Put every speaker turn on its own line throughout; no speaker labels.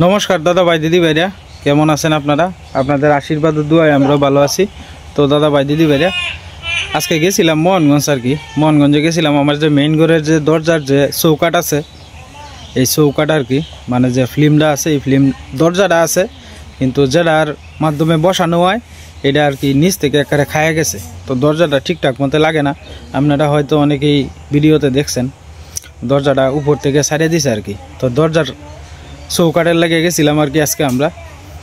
নমস্কার দাদা ভাই দিদি ভাইরা, কেমন আছেন আপনারা? আপনাদের আশীর্বাদ ও দোয়ায় আমরাও ভালো আছি। তো দাদা ভাই দিদি ভাইরা, আজকে গেছিলাম মোহনগঞ্জ আর কি। মোহনগঞ্জে গেছিলাম, আমার যে মেইন ঘরের যে দরজার যে চৌকাট আছে, এই চৌকাট আর কি, মানে যে ফিল্মটা আছে, এই ফিল্ম দরজাটা আছে, কিন্তু যেটার মাধ্যমে বসানো হয় এটা আর কি নিচ থেকে একেবারে খায়া গেছে। তো দরজাটা ঠিকঠাক মতো লাগে না। আপনারা হয়তো অনেকেই ভিডিওতে দেখছেন, দরজাটা উপর থেকে ছাড়িয়ে দিছে আর কি। তো দরজার চৌকাটের লাগে গেছিলাম আর কি আজকে আমরা।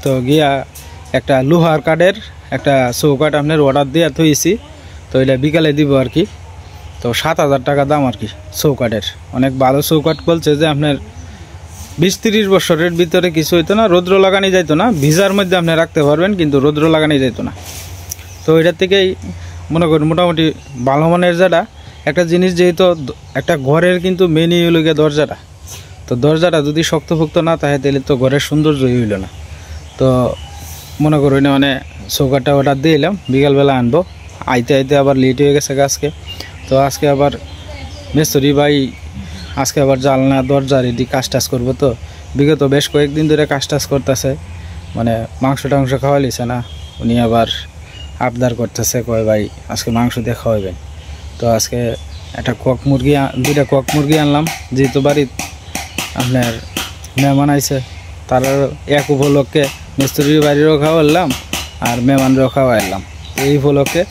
তো গিয়া একটা লোহার কাঠের একটা চৌকাট আপনার অর্ডার দিয়ে থইছি। তো এটা বিকালে দিব আর কি। তো 7,000 টাকা দাম আর কি চৌকাটের। অনেক ভালো চৌকাট বলছে যে আপনার 20-30 বছরের ভিতরে কিছু হইতো না, রৌদ্র লাগানি যাইতো না, ভিজার মধ্যে আপনি রাখতে পারবেন, কিন্তু রৌদ্র লাগানি যাইতো না। তো এটার থেকেই মনে করি মোটামুটি ভালো মানের যেটা একটা জিনিস, যেহেতু একটা ঘরের কিন্তু মেনই হইল গিয়ে দরজাটা। তো দরজাটা যদি শক্তপোক্ত না থাকে তাহলে তো ঘরের সৌন্দর্যই হইল না। তো মনে করি না মানে চৌকাটটা অর্ডার দিয়ে এলাম, বিকালবেলা আনবো। আইতে আইতে আবার লেট হয়ে গেছে আজকে। তো আজকে আবার মিস্ত্রি ভাই আজকে আবার জানলা দরজা রেডি কাজ টাজ করবো। তো বিগত বেশ কয়েকদিন ধরে কাজ টাজ করতেছে, মানে মাংস টাংস খাওয়ালিছে না, উনি আবার আবদার করতেছে, কয় ভাই আজকে মাংস দিয়ে খাওয়াবেন। তো আজকে একটা দুইটা কক মুরগি আনলাম, যেহেতু বাড়ির আপনার মেহমান আইছে, তার এক উপলক্ষে মিস্ত্রির বাড়িরও খাওয়ালাম আর মেহমানরাও খাওয়াইলাম। এই উপলক্ষে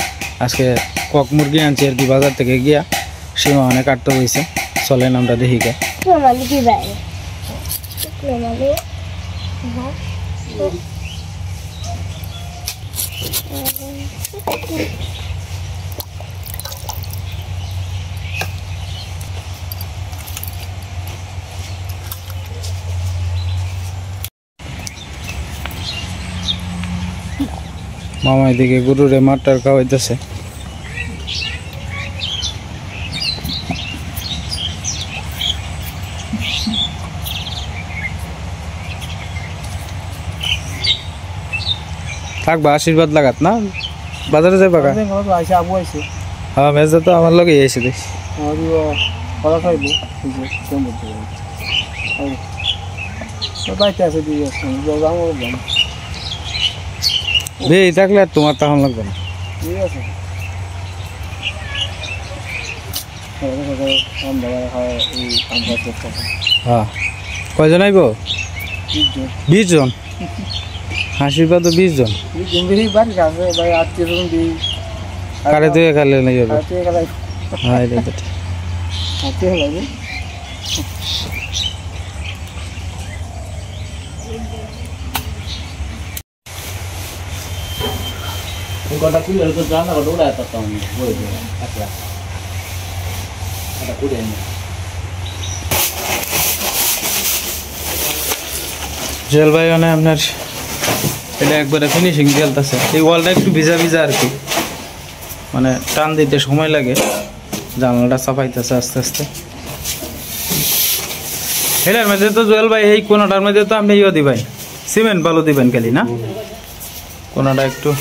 আজকে কক মুরগি আনছি আর কি বাজার থেকে গিয়া। সীমা অনেক কাটতে হয়েছে, চলেন আমরা দেখি কে। মামা এদিকে গরুরে মাটার খাওয়াইতেছে। থাকবা আশীর্বাদ লাগাত না, বাজারে যাই বাগা। হ্যাঁ মেজদা তো আমার লগে এসে দেখ বেই থাকলে আর তোমার তখন লাগবে না। হ্যাঁ কয়জন আইব? 20 জন। আশীর্বাদ 20 জন। কারে তুই খালে নাই যাবে। হ্যাঁ এটা তো
Kota kuliah itu jangan kalau udah tetap boleh juga, ada kuliahnya.
জেল ভাই মানে আপনার এটা একবারে ফিনিশিং চলতেছে। এই ওয়ালটা একটু ভিজা ভিজা আর কি, মানে টান দিতে সময় লাগে। জানলাটা চাপাইতেছে আস্তে আস্তে। এটার মধ্যে তো জুয়েল ভাই এই কোনাটার মধ্যে তো আপনি ইয়ে দিবেন, সিমেন্ট বালু দিবেন খালি না, কোনাটা একটু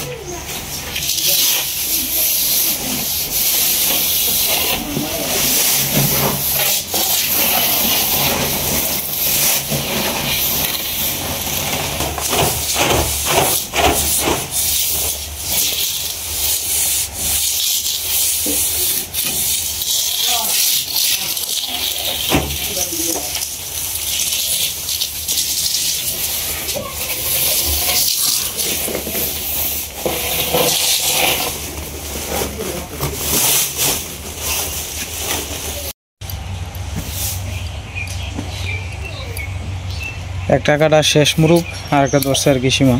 এক টাকাটা শেষ মুরুখ আর একটা ধরছে আর কি সীমা।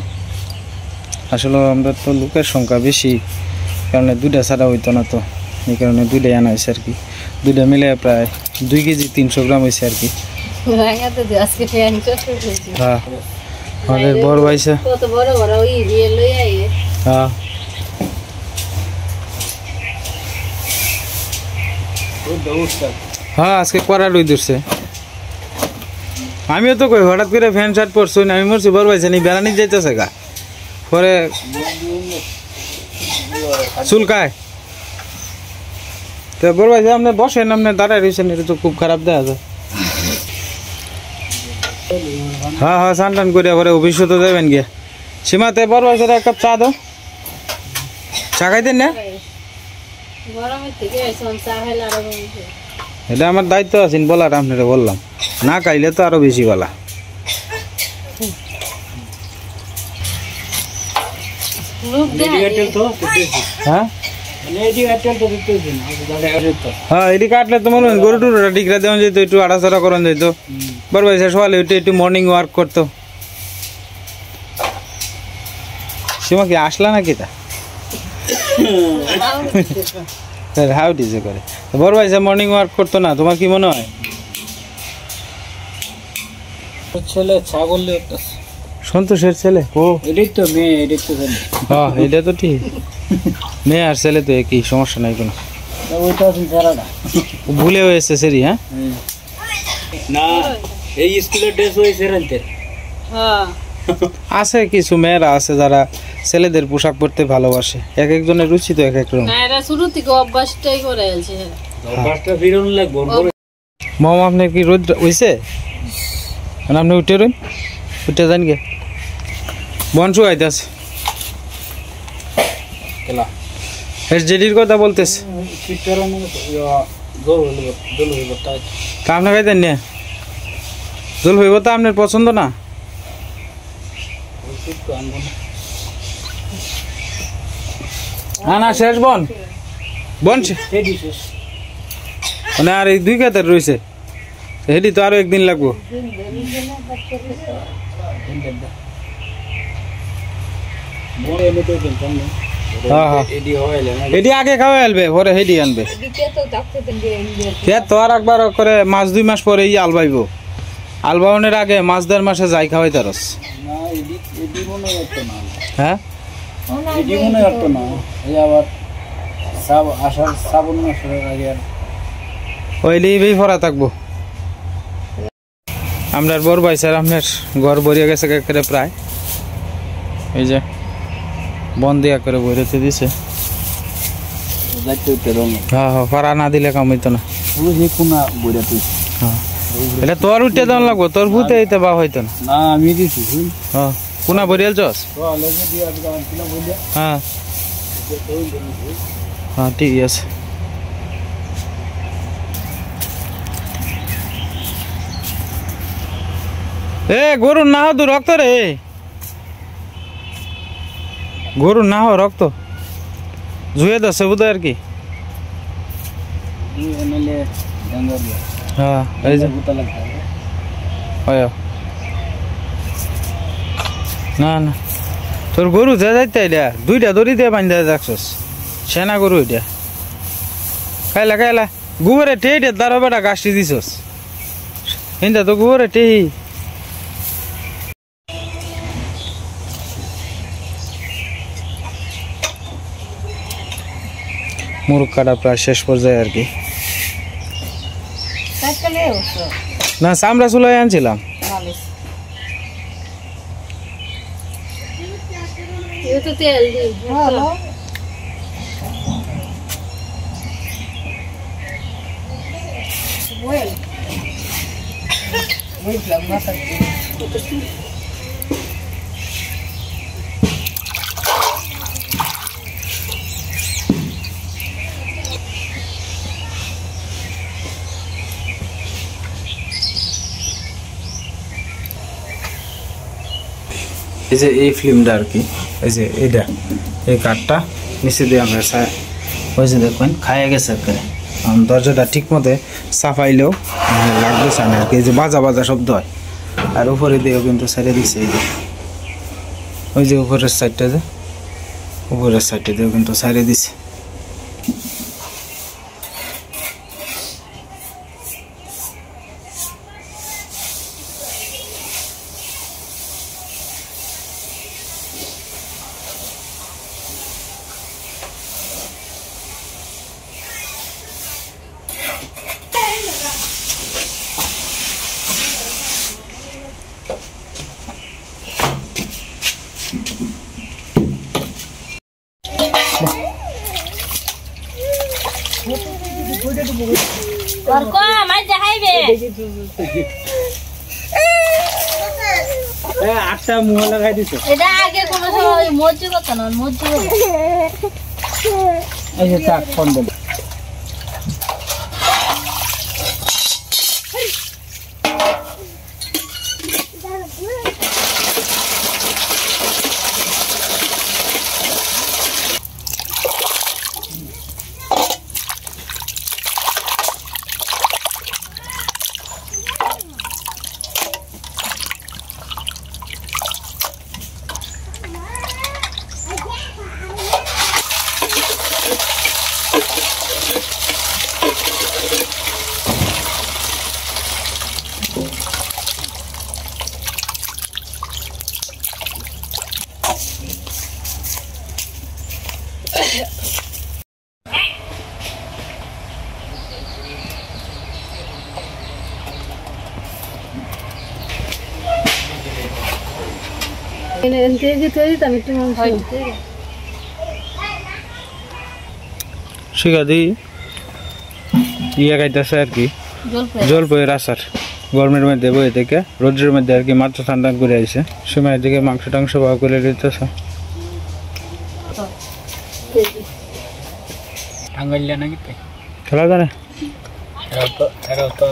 আসলে আমরা তো লোকের সংখ্যা বেশি, কারণে দুইটা ছাড়া হইতো না, তো এই কারণে দুইটাই আনা হয়েছে আর কি। দুইটা মিলে প্রায় 2 কেজি 300 গ্রাম হয়েছে আর কি। হ্যাঁ আমাদের বড় ভাইছে। হ্যাঁ হ্যাঁ আজকে কড়া রই ধরছে। আমিও তো কই হঠাৎ করে ফ্যান শার্ট পরছি না, আমি মরছি বড় ভাইছে নি বেড়ানি যাইতেছে গা, পরে চুলকায়। তো বড় ভাই আপনি বসেন, আপনি দাঁড়ায় রয়েছেন, এটা তো খুব খারাপ দেখা যায়। হ্যাঁ হ্যাঁ স্নান টান করে পরে অফিসে তো যাবেন গিয়ে সীমাতে বড় ভাই এক কাপ চা দাও চা খাইতেন না এটা আমার দায়িত্ব আছে বলার আপনারা বললাম না খাইলে তো আরো বেশি বলা হ্যাঁ হ্যাঁ এটি কাটলে তো মনে হয় গরু টুরুটা টিকরা দেওয়া যেত একটু আড়াচড়া করানো যেত বড় ভাই সকালে উঠে একটু মর্নিং ওয়ার্ক করতো সীমা কি আসলা নাকি তা হাউ ডিজে করে বড় ভাই মর্নিং ওয়ার্ক করতো না তোমার কি মনে হয়
ছেলে ছাগল
সন্তোষের ছেলে ও
এটাই তো মেয়ে এটাই তো ছেলে
হ্যাঁ এটা তো ঠিক মেয়ে আর ছেলে তো একই সমস্যা নাই কোনো
ওইটা আছে সারাটা
ভুলে হয়েছে সেরি হ্যাঁ
না এই স্কুলের ড্রেস ওই সেরান্তের
হ্যাঁ
আছে কিছু মেয়েরা আছে যারা ছেলেদের পোশাক পরতে ভালোবাসে এক একজনের রুচি তো এক এক রকম
না এরা শুরু থেকে অভ্যাসটাই করে আছে
অভ্যাসটা ফিরন লাগবে
মম আপনার কি রোদ হইছে আপনি উঠে রইন উঠে যান গে বনসু আইতাছে
কেলা
এসজেডির কথা বলতেছে
শীতকালে জল হইব তাই
তা আপনি খাইতেন না জল হইব তা আপনার পছন্দ না না শেষ বন বন মানে আর এই 2 কাতার রয়েছে হেডি তো আরো একদিন লাগবো হ্যাঁ হ্যাঁ এডি আগে খাওয়া আলবে পরে হেডি আনবে কে তো আর একবার করে মাস 2 মাস পরে ই আলবাইব আলবাউনের আগে মাস 1.5 মাসে যাই খাওয়াই তারস হ্যাঁ
এডি মনে হতো না এই আবার সব আষাঢ় শ্রাবণ মাসের আগে
ওইলি বেই ভরা থাকবো আমরা বড় ভাই স্যার আপনার ঘর ভরিয়ে গেছে একেবারে প্রায় এই যে বন দিয়া করে ভরেতে দিছে হ্যাঁ হ্যাঁ ভাড়া না দিলে কাম হইতো না হ্যাঁ এটা তোর উঠে দেওয়া লাগবো তোর ভূতে হইতে বা হইতো না
না আমি দিছি
হ্যাঁ কোনা বরিয়াল চস হ্যাঁ হ্যাঁ ঠিক আছে এ গরু না হো রক্ত রে গরু না হো রক্ত জুয়ে দছে বোধ আর কি হ্যাঁ এই যে হয় না না তোর গরু যা যাইতে এটা 2টা দড়ি দিয়ে বান্ধা যাচ্ছস সেনা গরু এটা খাইলা খাইলা গোবরে টেটে দাঁড়ো বেটা গাছটি দিছস হিন্দা তো গোবরে টেহি মুরগ কাটা প্রায় শেষ পর্যায়ে আর কি না চামড়া চুলাই আনছিলাম
তেল ভালো
এই যে এই ফিল্মটা আর কি এই যে এইটা এই কাঠটা নিচে দিয়ে আমরা ওই যে দেখবেন খাইয়া গেছে একেবারে দরজাটা ঠিক মতো সাফাইলেও লাগতেছে না আর কি এই যে বাজা বাজা শব্দ হয় আর উপরে দিয়েও কিন্তু সাইডে দিচ্ছে এই যে ওই যে উপরের সাইডটা যে উপরের সাইডটা দিয়েও কিন্তু সাইডে দিচ্ছে
और को मार जाइबे
আটটা মুহ লাগাই দিছে
এটা আগে কোনো সময় মজ্জি কথা না মজ্জি
এই যে চাক ফোন দেন
শিখা দি ইয়ে খাইতেছে আর কি জলপাইয়ের আচার গরমের মধ্যে বই থেকে রোদ্রের মধ্যে আর কি মাত্র ঠান্ডা করে আইছে সময়ের দিকে মাংস টাংস ভাগ করে দিতেছে
টাঙ্গাইলে নাকি
খেলা জানে
এরা তো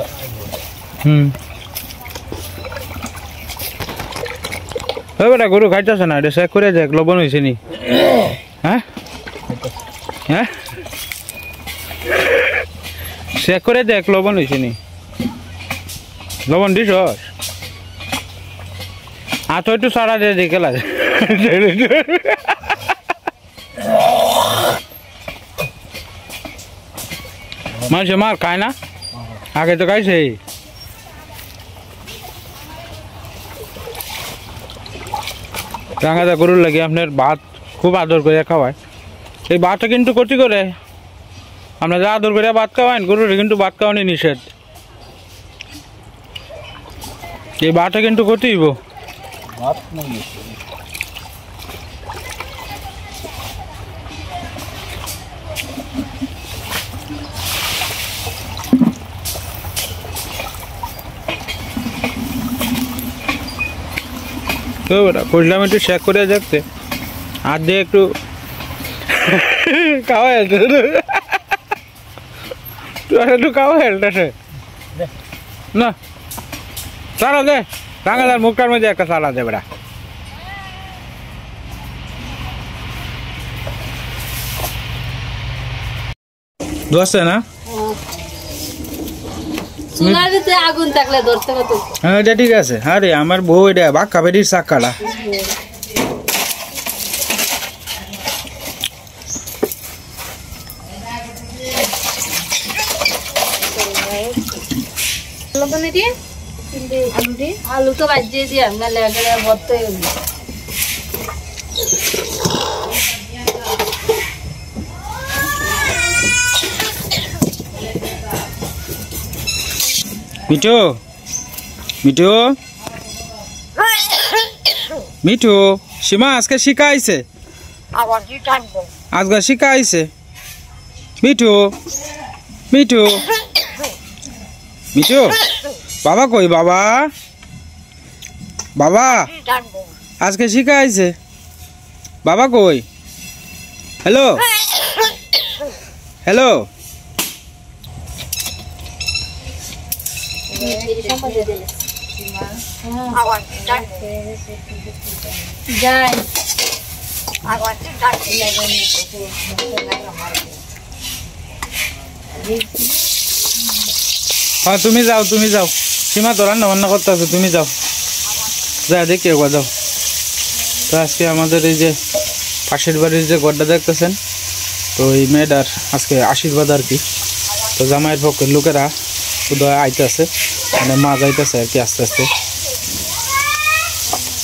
বেটা গরু খাইতেছে না এটা চেক করে দেখ লবণ হয়েছে নি হ্যাঁ হ্যাঁ চেক করে দেখ লবণ হয়েছে নি লবণ দিস আতো একটু সারা দিয়ে দেখে লাগে মানুষে মার খায় না আগে তো খাইছে রাঙাদা গরুর লাগে আপনার ভাত খুব আদর করে খাওয়ায় এই ভাতটা কিন্তু ক্ষতি করে আমরা যা আদর করে ভাত খাওয়াইন গরুর কিন্তু ভাত খাওয়ানি নিষেধ এই ভাতটা কিন্তু ক্ষতি হইব
ভাত নাই
তো বেটা খুঁজলাম একটু চেক করে দেখতে আর দিয়ে একটু খাওয়া হেলতে একটু খাওয়া হেলতেছে না সারা দে রাঙাদার মুখটার মধ্যে একটা সারা দে বেটা ধরছে না
চুলাতে আগুন থাকলে ধরতে কত
হ্যাঁ এটা ঠিক আছে আরে আমার বউ এটা বাক্কা বেটির চাক্কাটা
আলু তো বাজিয়ে দিয়ে আমরা লেগে ভর্তি হয়ে গেল
মিঠু মিঠু মিঠু সীমা আজকে শিখা আইছে আজকে শিখা আইছে মিঠু মিঠু মিঠু বাবা কই বাবা বাবা আজকে শিখা আইছে বাবা কই হ্যালো হ্যালো
যাই
হ্যাঁ তুমি যাও সীমা তো রান্না বান্না করতে আছো তুমি যাও যা দেখি একবার যাও তো আজকে আমাদের এই যে পাশের বাড়ির যে ঘরটা দেখতেছেন তো এই মেয়েটার আজকে আশীর্বাদ আর কি তো জামাইয়ের পক্ষের লোকেরা উদয় আইতেছে মানে মা যাইতেছে আর কি আস্তে আস্তে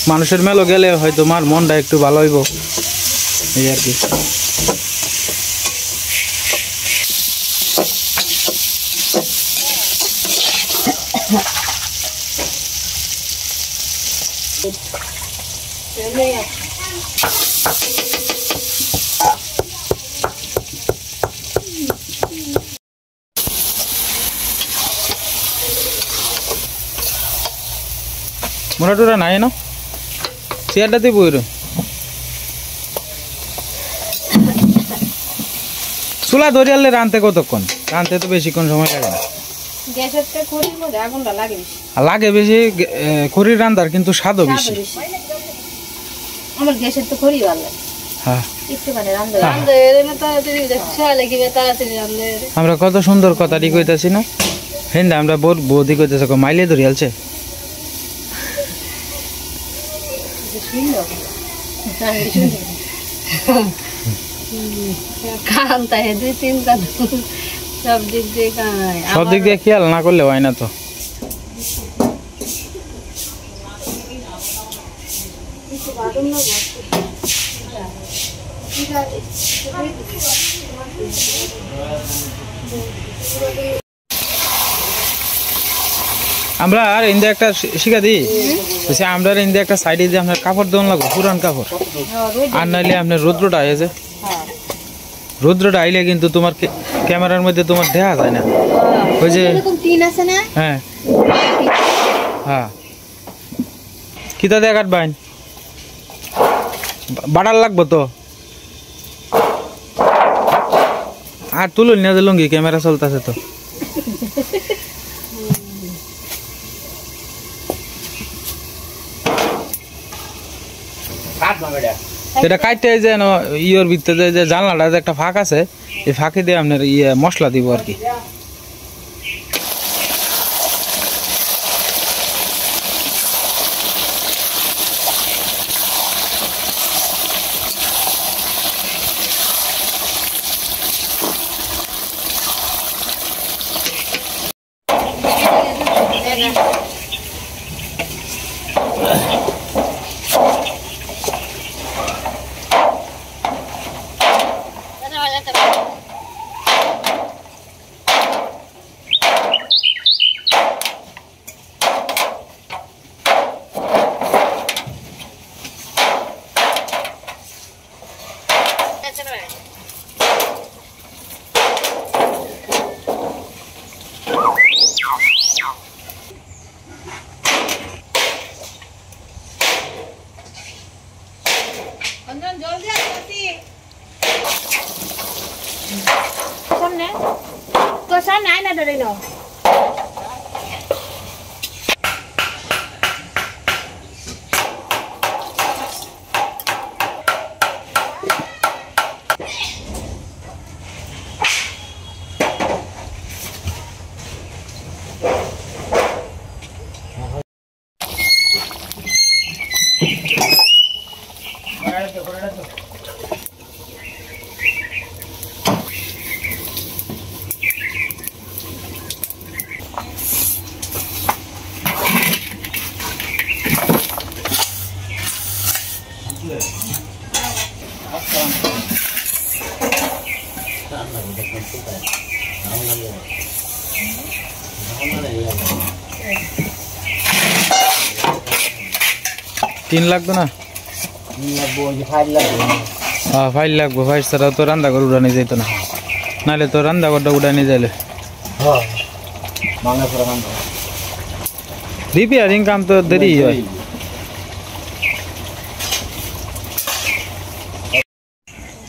মানুষের মেলো গেলে হয়তো মার মনটা একটু ভালো হইব এই আর কি মোটা টোটা নাই না চেয়ারটাতে বইরো চুলা ধরিয়ালে রানতে কতক্ষণ? রানতে তো বেশিক্ষণ সময় লাগে না।
গ্যাসের খড়ির মধ্যে আগুনটা লাগে বেশি।
লাগে বেশি খড়ির রান্দার, কিন্তু স্বাদও বেশি।
আমার গ্যাসের তো খড়ি ভালো লাগে।
হ্যাঁ
একটুখানি রান্ধে রান্ধে এনে তাড়াতাড়ি খেয়ালে কি তাড়াতাড়ি রান্ধে।
আমরা কত সুন্দর কথাটি কইতাছি না? হেন্দা আমরা বৌদি কইতেছে মাইলে ধরিয়ালছে।
কান্তা হে 2-3টা সব দিক দিয়ে কানায়।
সব দিক দিয়ে খেয়াল না করলে হয় না তো। আমরা আর ইন্দে একটা শিখা দিই, আমরা ইন্দে একটা সাইডে যে আপনার কাপড় দেওয়া লাগবে, পুরান কাপড়। আর নাইলে আপনার রৌদ্রটা আয় যে, রৌদ্রটা আইলে কিন্তু তোমার ক্যামেরার মধ্যে তোমার দেখা যায় না। ওই যে হ্যাঁ হ্যাঁ কিতা দিয়ে কাটবেন? বাড়ার লাগবো তো। আর তুলুন না লুঙ্গি, ক্যামেরা চলতেছে তো। এটা কাটতে যে ইয়ের ভিতরে যে জানলাটা যে একটা ফাঁক আছে, এই ফাঁকে দিয়ে আপনার মশলা দিব আর কি।
তো সামনে আয়না ধরে নাও। तीन লাগবে না? হ্যাঁ ফাইল লাগবে। ফাইল ছাড়া তো রান্নাঘর উড়ানি যেত না, নাহলে তো রান্নাঘরটা উড়ানি যাইলে রিপেয়ারিং কাম তো দেরি হয়।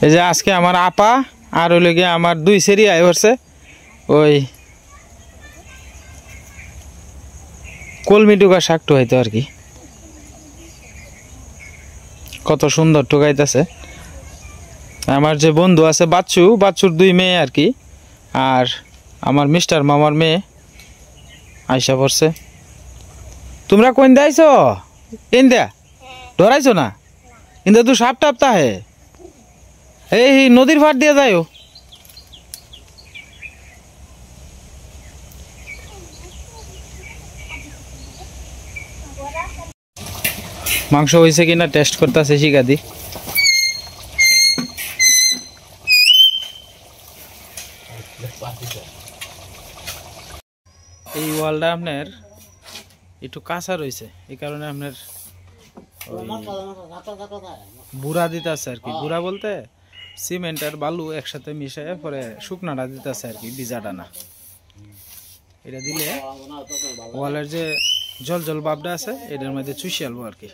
এই যে আজকে আমার আপা আর হইলে গিয়ে আমার 2 সেরি আয় হচ্ছে ওই কলমি টুকা শাক টুকাইতে আর কি। কত সুন্দর টুকাইতেছে। আমার যে বন্ধু আছে বাচ্চু, বাচ্চুর 2 মেয়ে আর কি, আর আমার মিস্টার মামার মেয়ে আইসা পড়ছে। তোমরা কোন দাইছো? ইন্দা ধরাইছো না? ইন্দা তুই সাপ টাপ তাহে এই নদীর ফাট দিয়ে যাইও। মাংস হয়েছে কিনা টেস্ট করতেছে শিকাদি। এই ওয়ালটা আপনার একটু কাঁচা রয়েছে, এই কারণে আপনার বুড়া দিতে আছে আর কি। বুড়া বলতে সিমেন্ট আর বালু একসাথে মিশিয়ে পরে শুকনাটা দিতে আছে আর কি, ভিজাটা না। এটা দিলে ওয়ালের যে জল জল ভাবটা আছে এটার মধ্যে চুষে আলবো আর কি।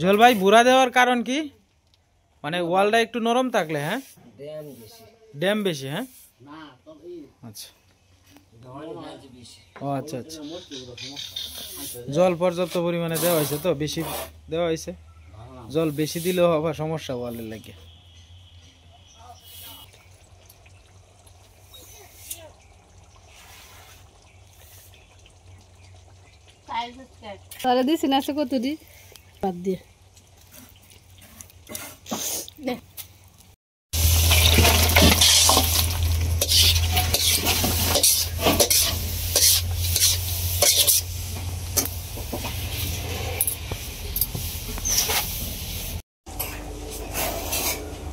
জল ভাই বুড়া দেওয়ার কারণ কি? মানে ওয়ালটা একটু নরম থাকলে, হ্যাঁ ড্যাম বেশি, হ্যাঁ আচ্ছা ও আচ্ছা আচ্ছা, জল পর্যাপ্ত পরিমাণে দেওয়া হয়েছে, তো বেশি দেওয়া হয়েছে, জল বেশি দিলেও আবার সমস্যা ওয়ালের লাগে।
তাহলে দিছি না কত দি বাদ দিয়ে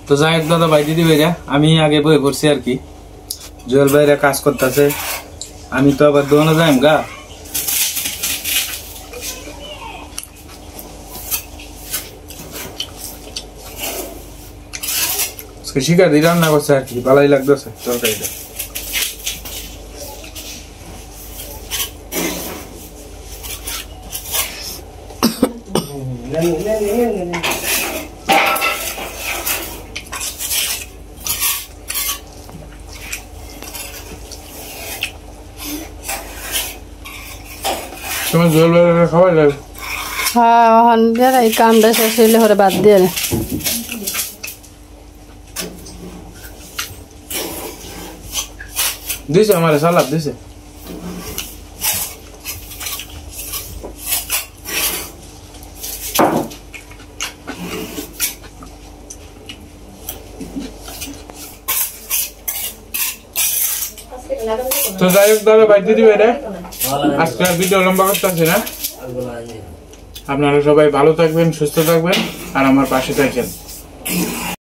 তো যাই হোক দাদা ভাই দিদি ভাইরা, আমি আগে বই পড়ছি আর কি, জুয়েল ভাইরা কাজ করতেছে, আমি তো আবার দোকানে যাইম গা। শিকার দিয়ে রান্না করছে আর কি, ভালোই লাগতেছে তরকারিটা। তোমার জল ভাইরা খাওয়াই লাগে?
হ্যাঁ ওখান দিয়ে এই কামটা শেষ হইলে হরে বাদ দিয়ে
দিছে আমার সালাদ দিছে। তো যাই হোক দাদা ভাই দিদি ভাইরা, আজকে ভিডিও লম্বা করতেছি না, আপনারা সবাই ভালো থাকবেন, সুস্থ থাকবেন আর আমার পাশে থাকবেন।